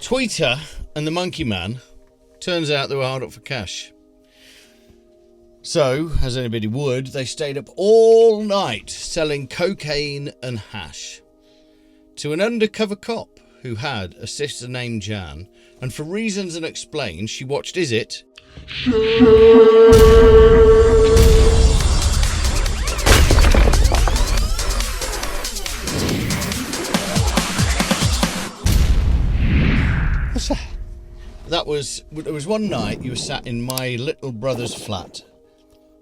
Tweeter and the Monkey Man, turns out they were hard up for cash. So, as anybody would, they stayed up all night selling cocaine and hash to an undercover cop who had a sister named Jan, and for reasons unexplained, she watched Is It? What's that? There was one night you were sat in my little brother's flat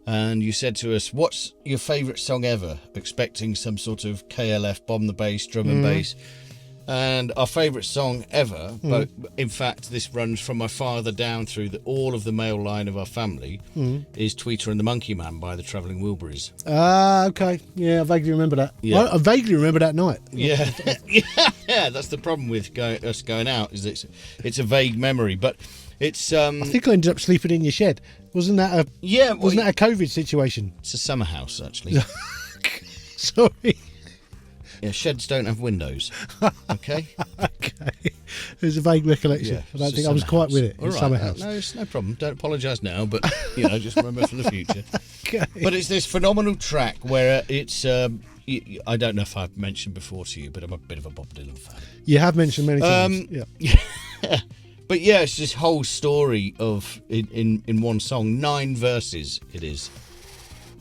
and you said to us, what's your favourite song ever? Expecting some sort of KLF, bomb the bass, drum and bass. And our favourite song ever, but in fact this runs from my father down through all of the male line of our family, is Tweeter and the Monkey Man by the Travelling Wilburys. Ah, okay. Yeah, I vaguely remember that. Yeah. I vaguely remember that night. Yeah. Yeah, that's the problem with us going out, is it's a vague memory, but it's... I think I ended up sleeping in your shed. Wasn't that a COVID situation? It's a summer house, actually. Sorry. Yeah, sheds don't have windows. Okay? Okay. There's a vague recollection. Yeah, I don't think I was quite with it. All right. Summer house. No, it's no problem. Don't apologise now, but, just remember for the future. Okay. But it's this phenomenal track where it's... I don't know if I've mentioned before to you, but I'm a bit of a Bob Dylan fan. You have mentioned many times. Yeah. But yeah, it's this whole story of, in one song, 9 verses it is.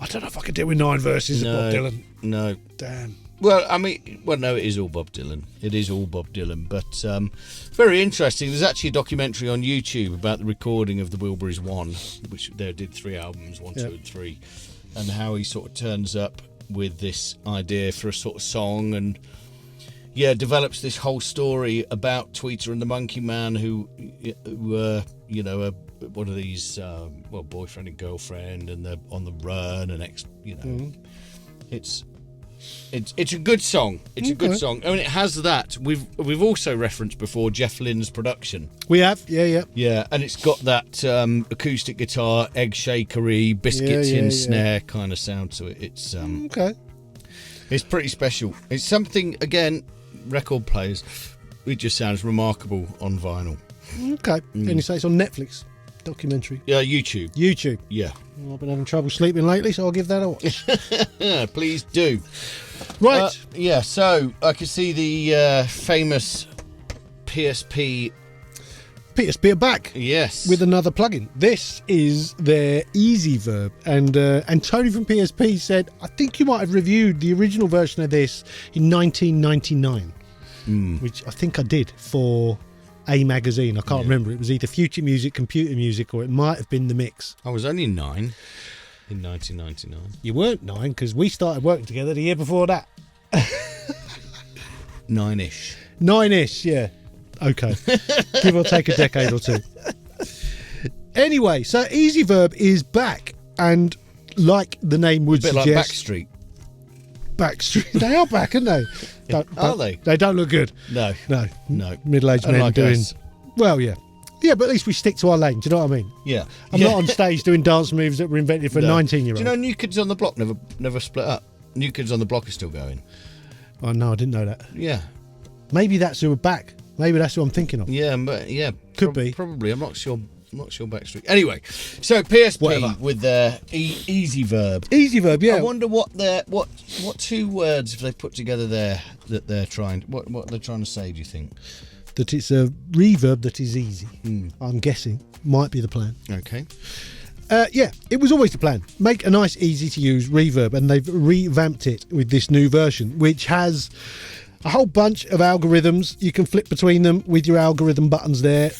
I don't know if I could deal with 9 verses of Bob Dylan. No. Damn. Well, no, it is all Bob Dylan. It is all Bob Dylan, but very interesting. There's actually a documentary on YouTube about the recording of the Wilburys 1, which they did 3 albums, 1, 2 and 3, and how he sort of turns up with this idea for a sort of song and develops this whole story about Tweeter and the Monkey Man, who were, one of these, boyfriend and girlfriend, and they're on the run, and It's a good song. It's a good song. I mean, it has that. We've also referenced before Jeff Lynne's production. We have, yeah. Yeah, and it's got that acoustic guitar, egg shakery, biscuit tin snare kind of sound to it. It's It's pretty special. It's something, again, record players, it just sounds remarkable on vinyl. Okay. And you say it's on Netflix documentary? Yeah, YouTube. Yeah. Well, I've been having trouble sleeping lately, so I'll give that a watch. Please do. Right. So I can see the famous PSP are back. Yes. With another plugin. This is their EasyVerb. And Tony from PSP said, I think you might have reviewed the original version of this in 1999, which I think I did for a magazine. I can't remember. It was either Future Music, Computer Music, or it might have been The Mix. I was only 9 in 1999. You weren't 9 because we started working together the year before that. 9-ish. 9-ish, yeah. Okay. Give or take a decade or two. Anyway, so EasyVerb is back, and like the name would suggest... A bit like Backstreet. Backstreet. They are back, aren't they? Are they? They don't look good. No. Middle-aged men like doing... us. Well, yeah. Yeah, but at least we stick to our lane. Do you know what I mean? Yeah. I'm not on stage doing dance moves that were invented for a 19-year-old. Do you know New Kids on the Block never split up? New Kids on the Block is still going. Oh, no, I didn't know that. Yeah. Maybe that's who are back. Maybe that's who I'm thinking of. Yeah, but could be. Probably. I'm not sure Backstreet. Anyway, so PSP Whatever. with their EasyVerb. EasyVerb, yeah. I wonder what 2 words have they put together there that they're trying. What they're trying to say? Do you think? That it's a reverb that is easy. I'm guessing might be the plan. Okay. It was always the plan. Make a nice, easy to use reverb, and they've revamped it with this new version, which has a whole bunch of algorithms. You can flip between them with your algorithm buttons there.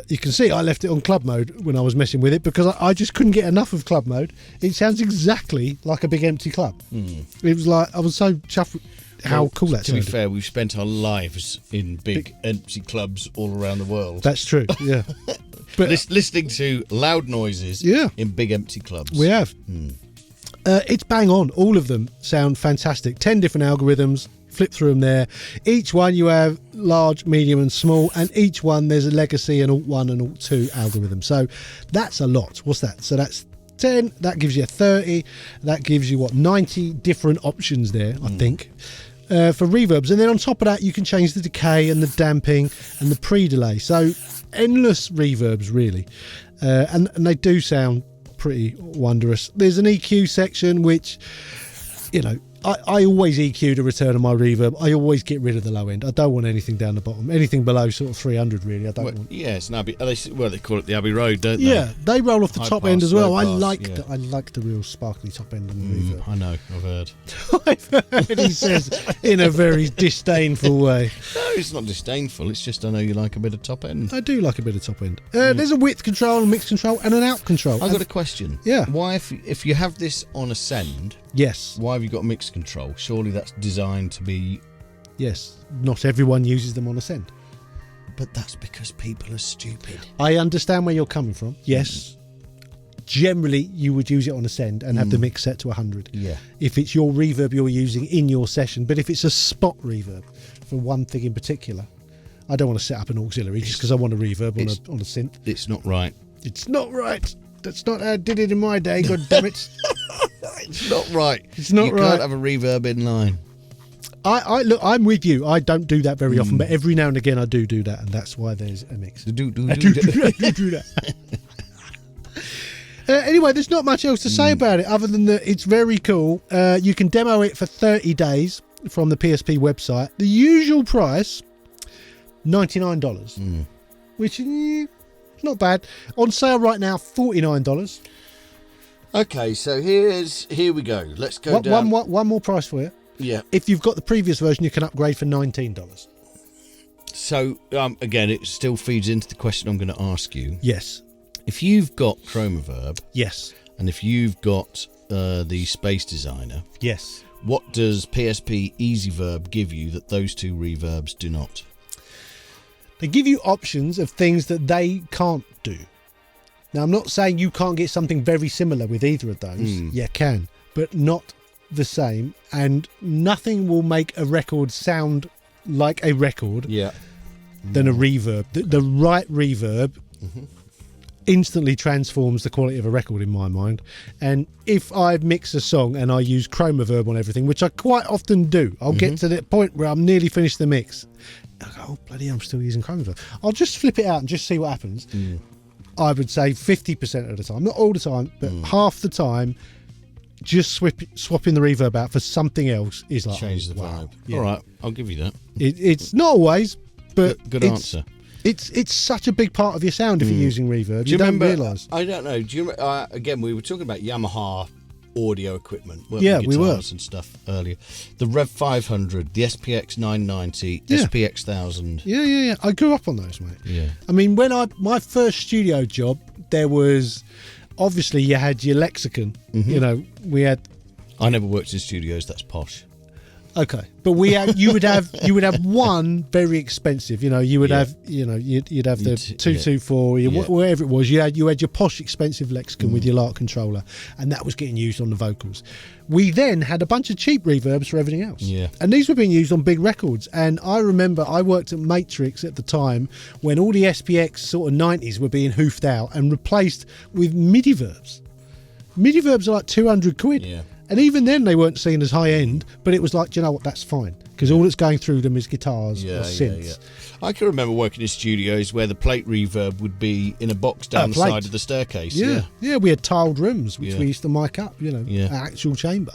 You can see I left it on club mode when I was messing with it because I just couldn't get enough of club mode. It sounds exactly like a big empty club. It was like, I was so chuffed with how cool that sounded. To be fair, we've spent our lives in big empty clubs all around the world. That's true, yeah. But listening to loud noises in big empty clubs. We have. It's bang on. All of them sound fantastic. 10 different algorithms. Flip through them there. Each one you have large, medium and small, and each one there's a legacy and alt 1 and alt 2 algorithm. So that's a lot. What's that? So that's 10. That gives you 30. That gives you 90 different options there, I think. for reverbs, and then on top of that you can change the decay and the damping and the pre-delay. So endless reverbs really, and they do sound pretty wondrous. There's an EQ section which, you know, I always EQ the return of my reverb. I always get rid of the low end. I don't want anything down the bottom. Anything below sort of 300 really. I don't want. Yeah, it's an Abbey. They call it the Abbey Road, don't they? Yeah, they roll off the High top pass, end as well. low I pass, like the real sparkly top end on the reverb. I know. I've heard. I've heard, he says in a very disdainful way. No, it's not disdainful. It's just I know you like a bit of top end. I do like a bit of top end. There's a width control, a mix control, and an out control. I've got a question. Yeah. Why, if you have this on Ascend, Yes. why have you got mix control? Surely that's designed to be. Yes. Not everyone uses them on Ascend. But that's because people are stupid. I understand where you're coming from. Yes. Generally, you would use it on Ascend and have the mix set to 100. Yeah. If it's your reverb you're using in your session, but if it's a spot reverb for one thing in particular, I don't want to set up an auxiliary just because I want a reverb on a synth. It's not right. It's not right. That's not how I did it in my day. God damn it! It's not right. It's not you right. You can't have a reverb in line. I look. I'm with you. I don't do that very often, but every now and again I do that, and that's why there's a mix. I do that. Anyway, there's not much else to say about it other than that it's very cool. You can demo it for 30 days from the PSP website. The usual price, $99, which is not bad. On sale right now, $49. Okay, so here we go. Let's go down. One more price for you. Yeah. If you've got the previous version, you can upgrade for $19. So again, it still feeds into the question I'm going to ask you. Yes. If you've got Chromaverb, Yes. and if you've got the Space Designer, Yes. what does PSP EasyVerb give you that those two reverbs do not? They give you options of things that they can't do. Now, I'm not saying you can't get something very similar with either of those. You can, but not the same. And nothing will make a record sound like a record than a reverb. The right reverb instantly transforms the quality of a record in my mind. And if I mix a song and I use Chromaverb on everything, which I quite often do, I'll get to the point where I'm nearly finished the mix. I go, oh bloody, I'm still using Chromaverb. I'll just flip it out and just see what happens. I would say 50% of the time, not all the time, but half the time, just swapping the reverb out for something else is like change the vibe. Yeah. All right, I'll give you that. It's not always, but good answer. It's such a big part of your sound if you're using reverb. Do you don't remember? realise. I don't know. Do you remember? Again, we were talking about Yamaha audio equipment. Weren't Yeah, we we were. Guitars and stuff earlier. The Rev 500, the SPX 990, Yeah. SPX 1000. Yeah. I grew up on those, mate. Yeah. I mean, when my first studio job, there was obviously you had your lexicon. You know, we had. I never worked in studios. That's posh. Okay, but you would have one very expensive. You know, you would have you'd have the 224, whatever it was. You had your posh expensive lexicon with your LARC controller, and that was getting used on the vocals. We then had a bunch of cheap reverbs for everything else. Yeah. And these were being used on big records. And I remember I worked at Matrix at the time when all the SPX sort of 90s were being hoofed out and replaced with MIDI verbs. MIDI verbs are like 200 quid. Yeah. And even then they weren't seen as high end, but it was like, do you know what, that's fine. Because all that's going through them is guitars or synths. I can remember working in studios where the plate reverb would be in a box down the side of the staircase. Yeah, we had tiled rooms, which we used to mic up, an actual chamber.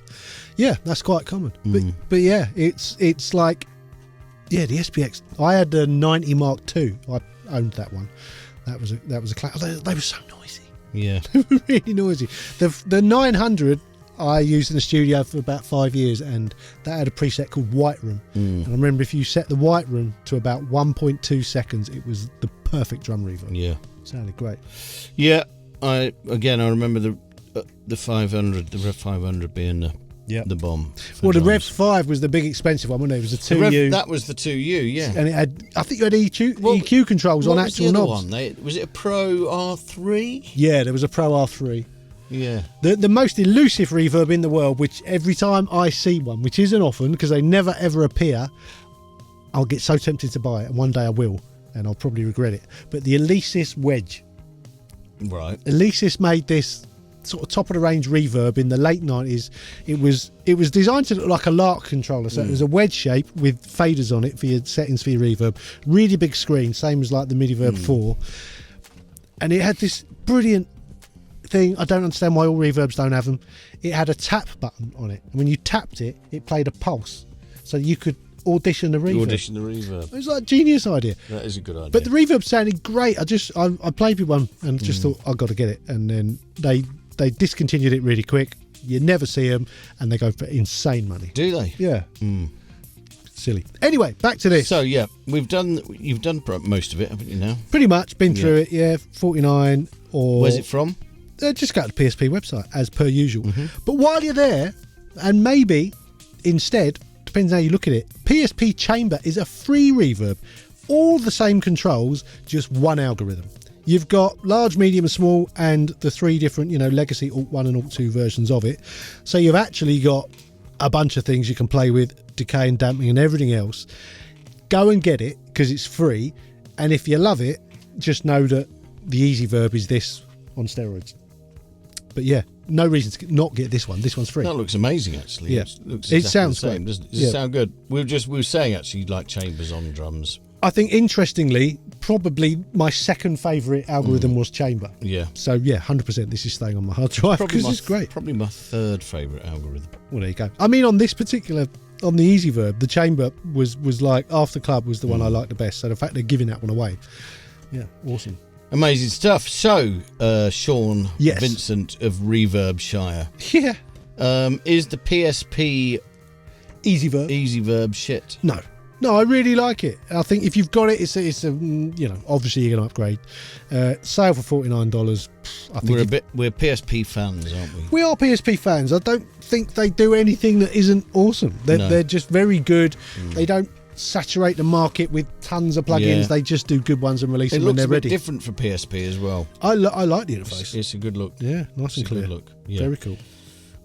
Yeah, that's quite common. But yeah, it's like, the SPX. I had the 90 Mark II. I owned that one. That was a class. They were so noisy. Yeah. They were really noisy. The 900 I used in the studio for about 5 years, and that had a preset called White Room. And I remember if you set the White Room to about 1.2 seconds, it was the perfect drum reverb. Yeah. It sounded great. Yeah. I remember the 500, the Rev 500 being the bomb. Well, the Rev 5 was the big expensive one, wasn't it? It was a 2U. That was the 2U, yeah. And it had, I think you had EQ controls on actual knobs. Was it a Pro R3? Yeah, there was a Pro R3. Yeah. The most elusive reverb in the world, which every time I see one, which isn't often because they never ever appear, I'll get so tempted to buy it, and one day I will, and I'll probably regret it. But the Alesis Wedge. Right. Alesis made this sort of top of the range reverb in the late 90s. It was designed to look like a Lark controller, so it was a wedge shape with faders on it for your settings for your reverb. Really big screen, same as like the MidiVerb 4, and it had this brilliant thing. I don't understand why all reverbs don't have them. It had a tap button on it, and when you tapped it, it played a pulse, so you could audition the reverb. Audition the reverb. It was like a genius idea. That is a good idea. But the reverb sounded great. I played with one and just thought I've got to get it, and then they discontinued it really quick. You never see them, and they go for insane money. Do they? Yeah. Silly. Anyway, back to this. So yeah, you've done most of it, haven't you? Now, Pretty much been through it. Yeah, 49 or. where's it from? Just go to the PSP website as per usual. But while you're there, and maybe instead, depends how you look at it, PSP Chamber is a free reverb. All the same controls, just one algorithm. You've got large, medium and small, and the 3 different, legacy Alt 1 and Alt 2 versions of it. So you've actually got a bunch of things you can play with, decay and damping and everything else. Go and get it because it's free, and if you love it, just know that the EasyVerb is this on steroids. But yeah, no reason to not get this one. This one's free. That looks amazing, actually. Yeah. It looks It exactly sounds the same, great. doesn't it? Does it sound good? We were saying actually you'd like Chambers on drums. I think, interestingly, probably my second favourite algorithm was Chamber. Yeah. So yeah, 100% this is staying on my hard drive because it's great. Probably my third favourite algorithm. Well, there you go. I mean, on this particular, on the EasyVerb, the Chamber was like After Club was the one I liked the best. So the fact they're giving that one away, yeah, awesome. Amazing stuff. So, Sean Yes. Vincent of Reverb Shire, Yeah, is the PSP EasyVerb. EasyVerb shit? No, I really like it. I think if you've got it, it's a obviously you're going to upgrade. Sale for $49. I think We're PSP fans, aren't we? we are PSP fans. I don't think they do anything that isn't awesome. They're just very good. They don't saturate the market with tons of plugins. Yeah. They just do good ones and release It them when looks they're a bit ready. different for PSP as well. I like the interface. It's a good look. Yeah, nice and It's a clear. good look. Yeah. Very cool.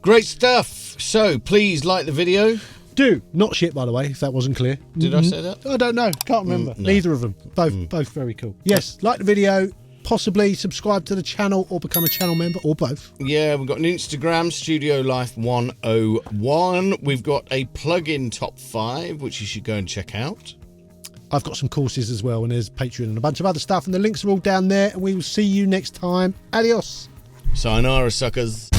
Great stuff. So, please like the video. Do not shit, by the way, if that wasn't clear. Did I say that? I don't know. Can't remember. No. Neither of them. Both very cool. Yes, like the video. Possibly subscribe to the channel or become a channel member, or both. Yeah, we've got an Instagram, Studio Life 101. We've got a plugin top 5, which you should go and check out. I've got some courses as well, and there's Patreon and a bunch of other stuff, and the links are all down there. And we will see you next time. Adios. Sayonara, suckers.